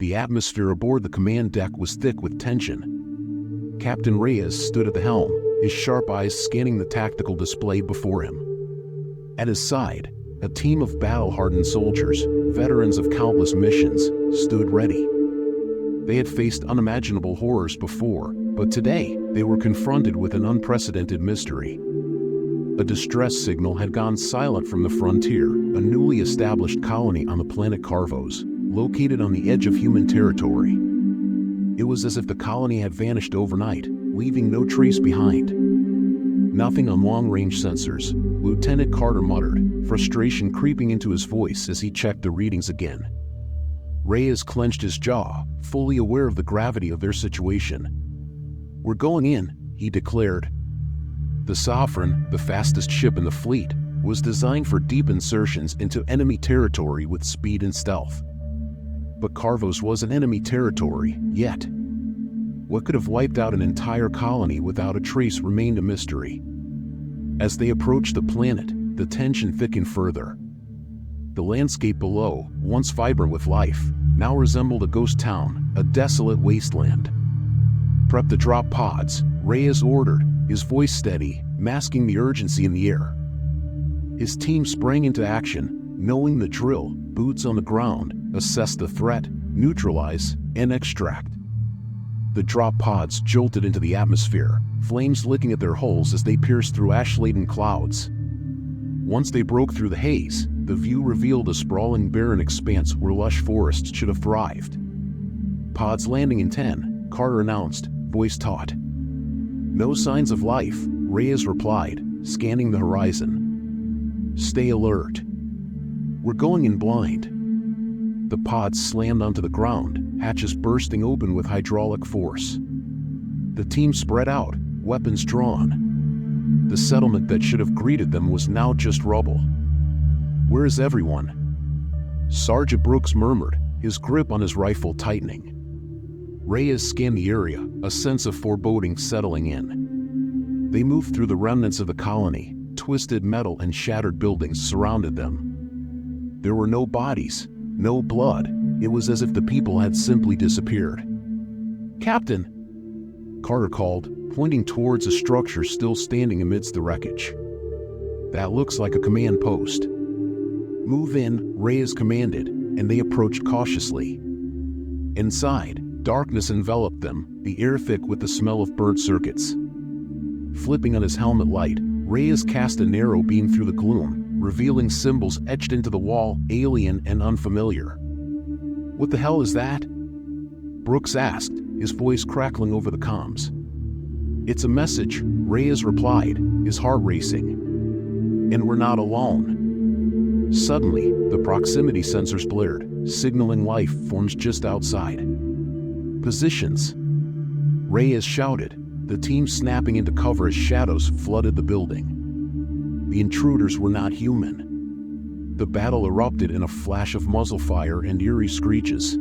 The atmosphere aboard the command deck was thick with tension. Captain Reyes stood at the helm, his sharp eyes scanning the tactical display before him. At his side, a team of battle-hardened soldiers, veterans of countless missions, stood ready. They had faced unimaginable horrors before, but today they were confronted with an unprecedented mystery. A distress signal had gone silent from the frontier, a newly established colony on the planet Carvos, located on the edge of human territory. It was as if the colony had vanished overnight, leaving no trace behind. Nothing on long-range sensors, Lieutenant Carter muttered, frustration creeping into his voice as he checked the readings again. Reyes clenched his jaw, fully aware of the gravity of their situation. "We're going in," he declared. The Sovereign, the fastest ship in the fleet, was designed for deep insertions into enemy territory with speed and stealth. But Carvos wasn't enemy territory, yet. What could have wiped out an entire colony without a trace remained a mystery. As they approached the planet, the tension thickened further. The landscape below, once vibrant with life, now resembled a ghost town, a desolate wasteland. "Prep the drop pods," Reyes ordered, his voice steady, masking the urgency in the air. His team sprang into action, knowing the drill: boots on the ground, assess the threat, neutralize, and extract. The drop pods jolted into the atmosphere, flames licking at their hulls as they pierced through ash-laden clouds. Once they broke through the haze, the view revealed a sprawling barren expanse where lush forests should have thrived. "Pods landing in 10, Carter announced, voice taut. "No signs of life," Reyes replied, scanning the horizon. "Stay alert. We're going in blind." The pods slammed onto the ground, hatches bursting open with hydraulic force. The team spread out, weapons drawn. The settlement that should have greeted them was now just rubble. "Where is everyone?" Sergeant Brooks murmured, his grip on his rifle tightening. Reyes scanned the area, a sense of foreboding settling in. They moved through the remnants of the colony. Twisted metal and shattered buildings surrounded them. There were no bodies, no blood. It was as if the people had simply disappeared. "Captain!" Carter called, pointing towards a structure still standing amidst the wreckage. "That looks like a command post." "Move in," Reyes commanded, and they approached cautiously. Inside, darkness enveloped them, the air thick with the smell of burnt circuits. Flipping on his helmet light, Reyes cast a narrow beam through the gloom, revealing symbols etched into the wall, alien and unfamiliar. "What the hell is that?" Brooks asked, his voice crackling over the comms. "It's a message," Reyes replied, his heart racing. "And we're not alone." Suddenly, the proximity sensors blared, signaling life forms just outside. "Positions!" Reyes shouted, the team snapping into cover as shadows flooded the building. The intruders were not human. The battle erupted in a flash of muzzle fire and eerie screeches.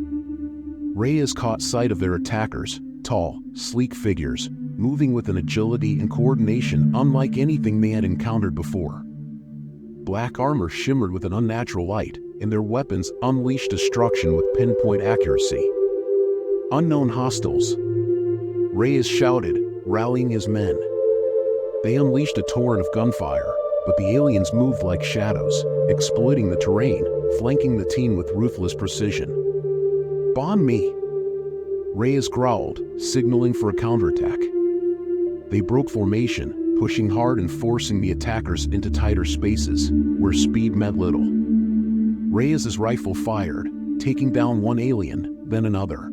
Reyes caught sight of their attackers, tall, sleek figures, moving with an agility and coordination unlike anything they had encountered before. Black armor shimmered with an unnatural light, and their weapons unleashed destruction with pinpoint accuracy. "Unknown hostiles!" Reyes shouted, rallying his men. They unleashed a torrent of gunfire, but the aliens moved like shadows, exploiting the terrain, flanking the team with ruthless precision. "Bomb me!" Reyes growled, signaling for a counterattack. They broke formation, pushing hard and forcing the attackers into tighter spaces, where speed meant little. Reyes' rifle fired, taking down one alien, then another.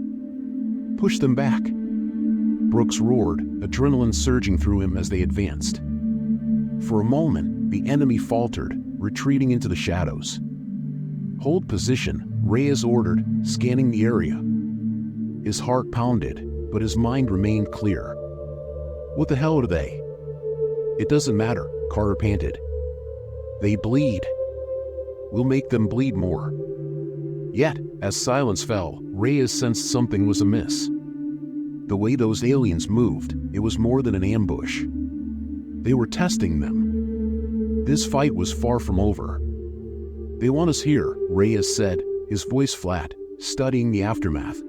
"Push them back!" Brooks roared, adrenaline surging through him as they advanced. For a moment, the enemy faltered, retreating into the shadows. "Hold position," Reyes ordered, scanning the area. His heart pounded, but his mind remained clear. "What the hell are they?" "It doesn't matter," Carter panted. "They bleed. We'll make them bleed more." Yet, as silence fell, Reyes sensed something was amiss. The way those aliens moved, it was more than an ambush. They were testing them. This fight was far from over. "They want us here," Reyes said, his voice flat, studying the aftermath.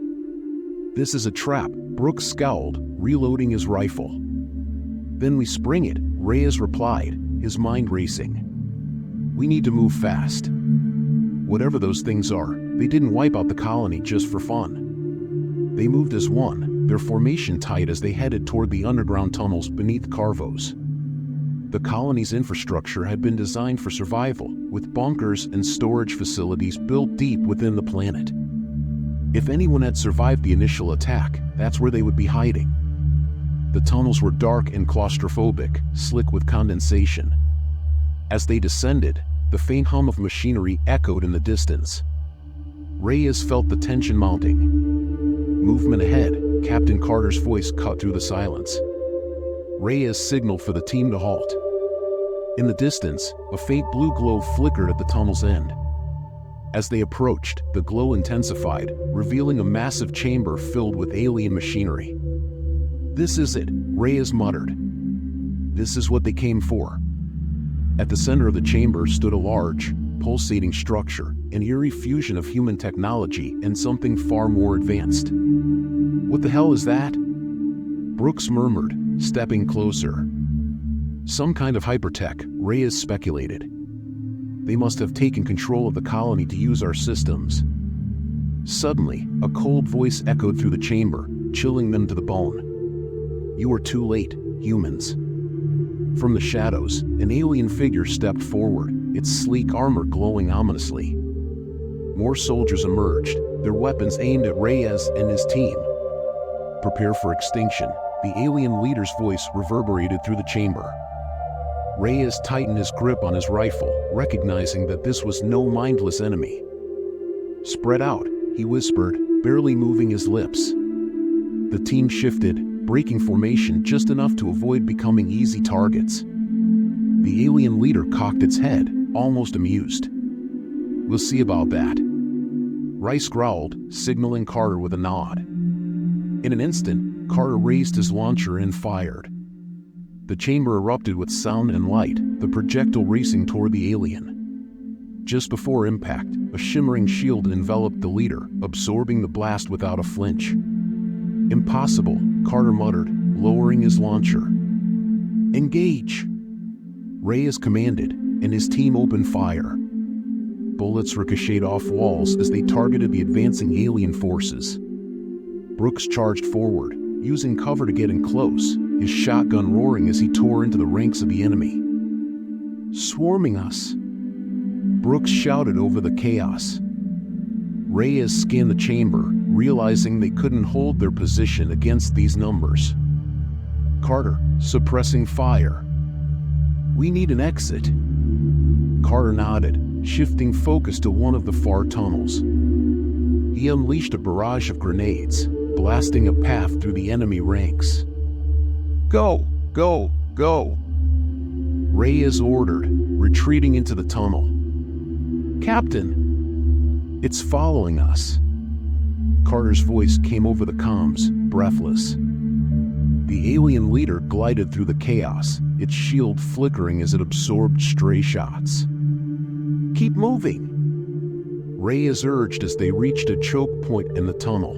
"This is a trap," Brooks scowled, reloading his rifle. "Then we spring it," Reyes replied, his mind racing. "We need to move fast. Whatever those things are, they didn't wipe out the colony just for fun. They moved as one, their formation tight as they headed toward the underground tunnels beneath Carvos. The colony's infrastructure had been designed for survival, with bunkers and storage facilities built deep within the planet. If anyone had survived the initial attack, that's where they would be hiding. The tunnels were dark and claustrophobic, slick with condensation. As they descended, the faint hum of machinery echoed in the distance. Reyes felt the tension mounting. "Movement ahead," Captain Carter's voice cut through the silence. Reyes signaled for the team to halt. In the distance, a faint blue glow flickered at the tunnel's end. As they approached, the glow intensified, revealing a massive chamber filled with alien machinery. "This is it," Reyes muttered. "This is what they came for." At the center of the chamber stood a large, pulsating structure, an eerie fusion of human technology and something far more advanced. "What the hell is that?" Brooks murmured, stepping closer. "Some kind of hypertech," Reyes speculated. "They must have taken control of the colony to use our systems." Suddenly, a cold voice echoed through the chamber, chilling them to the bone. "You are too late, humans." From the shadows, an alien figure stepped forward, its sleek armor glowing ominously. More soldiers emerged, their weapons aimed at Reyes and his team. "Prepare for extinction," the alien leader's voice reverberated through the chamber. Reyes tightened his grip on his rifle, recognizing that this was no mindless enemy. "Spread out," he whispered, barely moving his lips. The team shifted, breaking formation just enough to avoid becoming easy targets. The alien leader cocked its head, almost amused. "We'll see about that." Rice growled, signaling Carter with a nod. In an instant, Carter raised his launcher and fired. The chamber erupted with sound and light, the projectile racing toward the alien. Just before impact, a shimmering shield enveloped the leader, absorbing the blast without a flinch. "Impossible," Carter muttered, lowering his launcher. "Engage!" Reyes commanded, and his team opened fire. Bullets ricocheted off walls as they targeted the advancing alien forces. Brooks charged forward, using cover to get in close, his shotgun roaring as he tore into the ranks of the enemy. "Swarming us!" Brooks shouted over the chaos. Reyes scanned the chamber, realizing they couldn't hold their position against these numbers. Carter, suppressing fire. "We need an exit." Carter nodded, shifting focus to one of the far tunnels. He unleashed a barrage of grenades, blasting a path through the enemy ranks. "Go! Go! Go!" Reyes ordered, retreating into the tunnel. "Captain! It's following us." Carter's voice came over the comms, breathless. The alien leader glided through the chaos, its shield flickering as it absorbed stray shots. "Keep moving!" Reyes urged as they reached a choke point in the tunnel.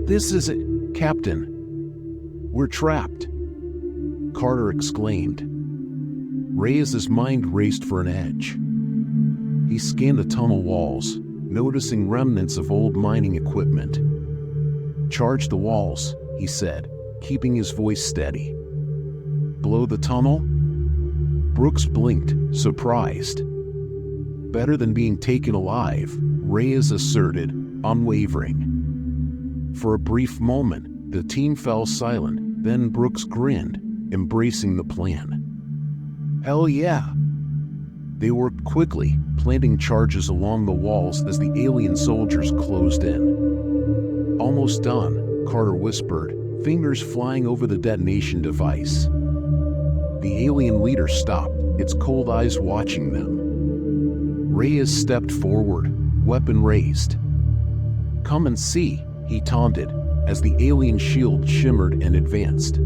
"This is it, Captain. We're trapped!" Carter exclaimed. Reyes' mind raced for an edge. He scanned the tunnel walls, noticing remnants of old mining equipment. "Charge the walls," he said, keeping his voice steady. "Below the tunnel?" Brooks blinked, surprised. "Better than being taken alive," Reyes asserted, unwavering. For a brief moment, the team fell silent, then Brooks grinned, embracing the plan. "Hell yeah!" They worked quickly, planting charges along the walls as the alien soldiers closed in. "Almost done," Carter whispered, fingers flying over the detonation device. The alien leader stopped, its cold eyes watching them. Reyes stepped forward, weapon raised. "Come and see," he taunted, as the alien shield shimmered and advanced.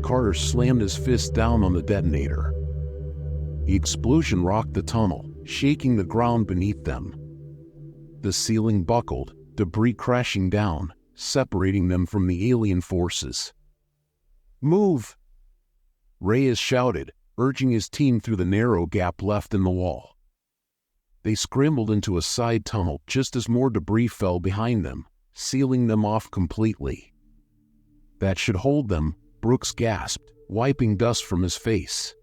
Carter slammed his fist down on the detonator. The explosion rocked the tunnel, shaking the ground beneath them. The ceiling buckled, debris crashing down, separating them from the alien forces. "Move!" Reyes shouted, urging his team through the narrow gap left in the wall. They scrambled into a side tunnel just as more debris fell behind them, sealing them off completely. "That should hold them," Brooks gasped, wiping dust from his face.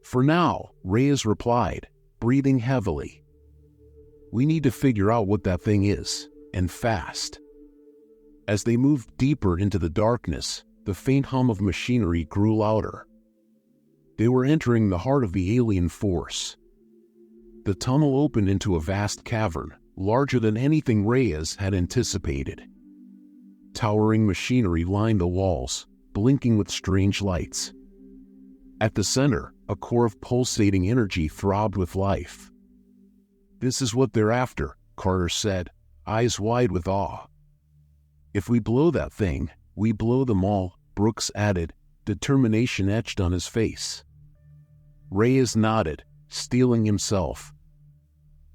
"For now," Reyes replied, breathing heavily. "We need to figure out what that thing is, and fast." As they moved deeper into the darkness, the faint hum of machinery grew louder. They were entering the heart of the alien force. The tunnel opened into a vast cavern, larger than anything Reyes had anticipated. Towering machinery lined the walls, blinking with strange lights. At the center, a core of pulsating energy throbbed with life. "This is what they're after," Carter said, eyes wide with awe. "If we blow that thing, we blow them all," Brooks added, determination etched on his face. Reyes nodded, steeling himself.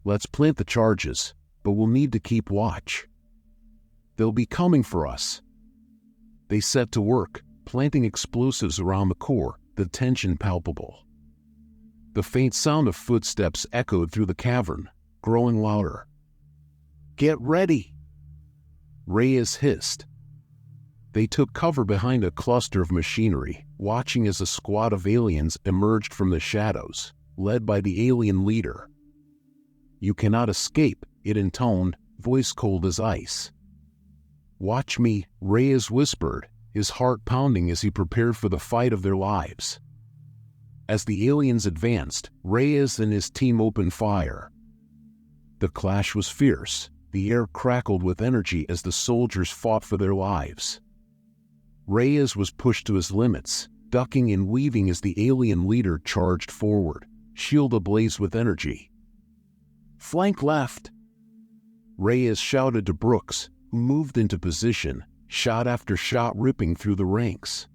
"Let's plant the charges, but we'll need to keep watch. They'll be coming for us." They set to work, planting explosives around the core, the tension palpable. The faint sound of footsteps echoed through the cavern, growing louder. "Get ready!" Reyes hissed. They took cover behind a cluster of machinery, watching as a squad of aliens emerged from the shadows, led by the alien leader. "You cannot escape," it intoned, voice cold as ice. "Watch me," Reyes whispered, his heart pounding as he prepared for the fight of their lives. As the aliens advanced, Reyes and his team opened fire. The clash was fierce. The air crackled with energy as the soldiers fought for their lives. Reyes was pushed to his limits, ducking and weaving as the alien leader charged forward, shield ablaze with energy. "Flank left!" Reyes shouted to Brooks, who moved into position, shot after shot ripping through the ranks.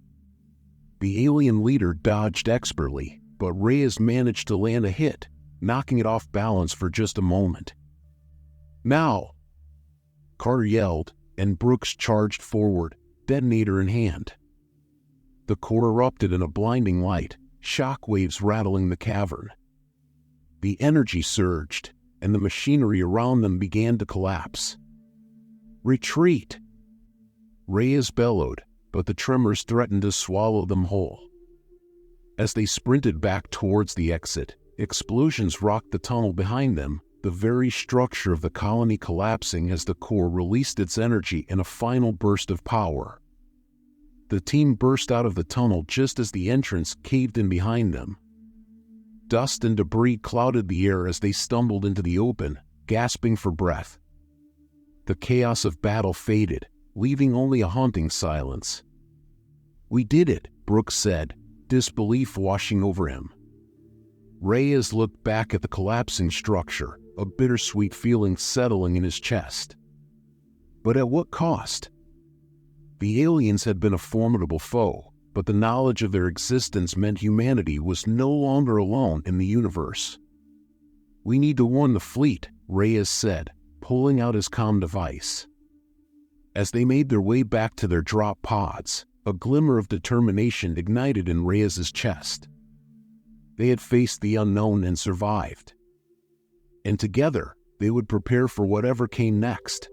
The alien leader dodged expertly, but Reyes managed to land a hit, knocking it off balance for just a moment. "Now!" Carter yelled, and Brooks charged forward, detonator in hand. The core erupted in a blinding light, shock waves rattling the cavern. The energy surged, and the machinery around them began to collapse. "Retreat!" Reyes bellowed, but the tremors threatened to swallow them whole. As they sprinted back towards the exit, explosions rocked the tunnel behind them, the very structure of the colony collapsing as the core released its energy in a final burst of power. The team burst out of the tunnel just as the entrance caved in behind them. Dust and debris clouded the air as they stumbled into the open, gasping for breath. The chaos of battle faded, leaving only a haunting silence. "We did it," Brooks said, disbelief washing over him. Reyes looked back at the collapsing structure, a bittersweet feeling settling in his chest. But at what cost? The aliens had been a formidable foe, but the knowledge of their existence meant humanity was no longer alone in the universe. "We need to warn the fleet," Reyes said, pulling out his comm device. As they made their way back to their drop pods, a glimmer of determination ignited in Reyes's chest. They had faced the unknown and survived. And together, they would prepare for whatever came next.